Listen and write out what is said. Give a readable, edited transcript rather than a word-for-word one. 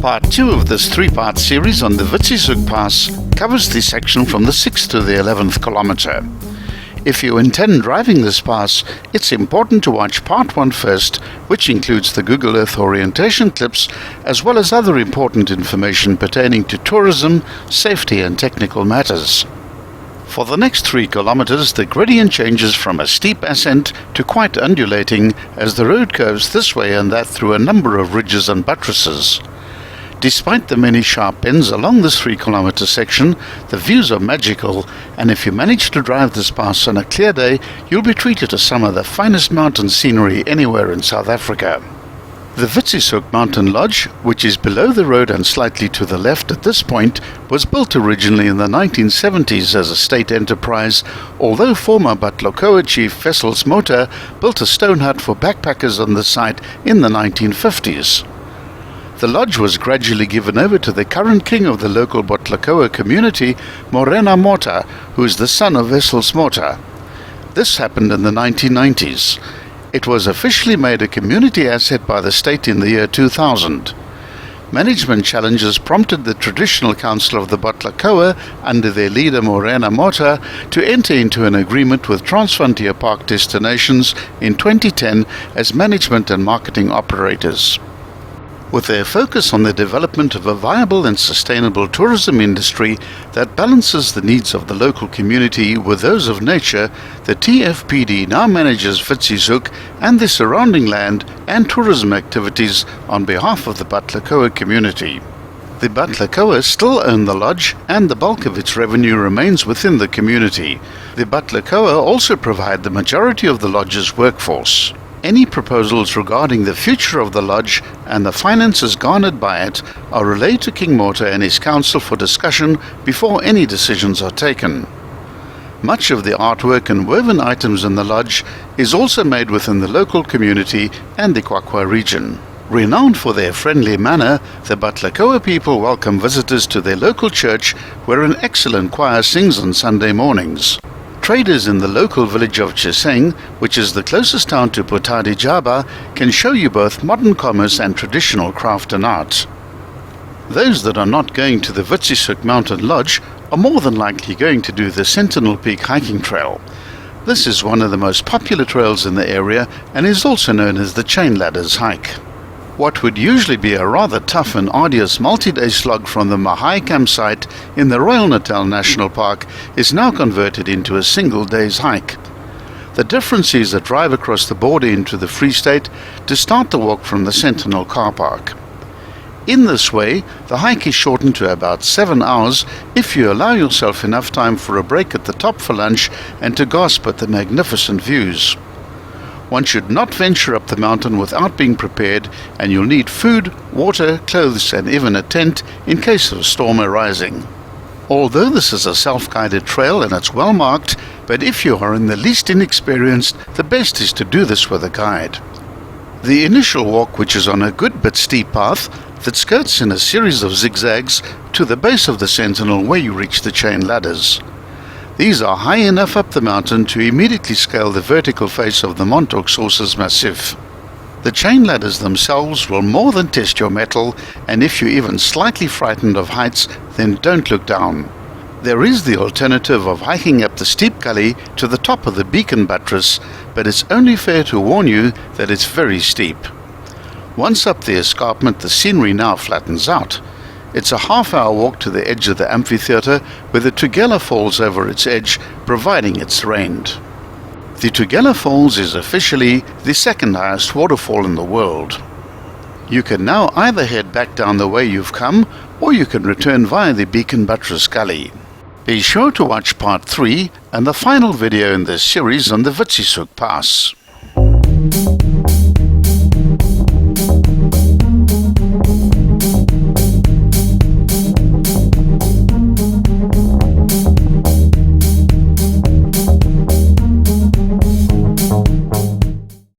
Part 2 of this 3-part series on the Witsieshoek Pass covers the section from the 6th to the 11th kilometer. If you intend driving this pass, it's important to watch Part 1 first, which includes the Google Earth orientation clips, as well as other important information pertaining to tourism, safety and technical matters. For the next 3 kilometers, the gradient changes from a steep ascent to quite undulating as the road curves this way and that through a number of ridges and buttresses. Despite the many sharp bends along this 3-kilometer section, the views are magical, and if you manage to drive this pass on a clear day, you'll be treated to some of the finest mountain scenery anywhere in South Africa. The Witsieshoek Mountain Lodge, which is below the road and slightly to the left at this point, was built originally in the 1970s as a state enterprise, although former Butlakoa chief Wessels Mota built a stone hut for backpackers on the site in the 1950s. The lodge was gradually given over to the current king of the local Butlakoa community, Morena Mota, who is the son of Wessels Mota. This happened in the 1990s. It was officially made a community asset by the state in the year 2000. Management challenges prompted the traditional council of the Butlakoa, under their leader Morena Mota, to enter into an agreement with Transfrontier Park Destinations in 2010 as management and marketing operators. With their focus on the development of a viable and sustainable tourism industry that balances the needs of the local community with those of nature, the TFPD now manages Witsieshoek and the surrounding land and tourism activities on behalf of the Butlakoa community. The Butlakoa still own the lodge, and the bulk of its revenue remains within the community. The Butlakoa also provide the majority of the lodge's workforce. Any proposals regarding the future of the lodge and the finances garnered by it are relayed to King Mota and his council for discussion before any decisions are taken. Much of the artwork and woven items in the lodge is also made within the local community and the Kwakwa region. Renowned for their friendly manner, the Butlakoa people welcome visitors to their local church, where an excellent choir sings on Sunday mornings. Traders in the local village of Chiseng, which is the closest town to Putadi Jaba, can show you both modern commerce and traditional craft and art. Those that are not going to the Witsieshoek Mountain Lodge are more than likely going to do the Sentinel Peak hiking trail. This is one of the most popular trails in the area and is also known as the Chain Ladders hike. What would usually be a rather tough and arduous multi-day slog from the Mahai campsite in the Royal Natal National Park is now converted into a single day's hike. The difference is a drive across the border into the Free State to start the walk from the Sentinel car park. In this way, the hike is shortened to about 7 hours if you allow yourself enough time for a break at the top for lunch and to gasp at the magnificent views. One should not venture up the mountain without being prepared, and you'll need food, water, clothes and even a tent in case of a storm arising. Although this is a self-guided trail and it's well marked, but if you are in the least inexperienced, the best is to do this with a guide. The initial walk, which is on a good but steep path that skirts in a series of zigzags to the base of the Sentinel where you reach the chain ladders. These are high enough up the mountain to immediately scale the vertical face of the Montauk Sources Massif. The chain ladders themselves will more than test your mettle, and if you're even slightly frightened of heights, then don't look down. There is the alternative of hiking up the steep gully to the top of the beacon buttress, but it's only fair to warn you that it's very steep. Once up the escarpment, the scenery now flattens out. It's a half-hour walk to the edge of the amphitheatre, where the Tugela falls over its edge, providing it's rained. The Tugela Falls is officially the second highest waterfall in the world. You can now either head back down the way you've come, or you can return via the Beacon Buttress Gully. Be sure to watch part 3 and the final video in this series on the Witsieshoek Pass.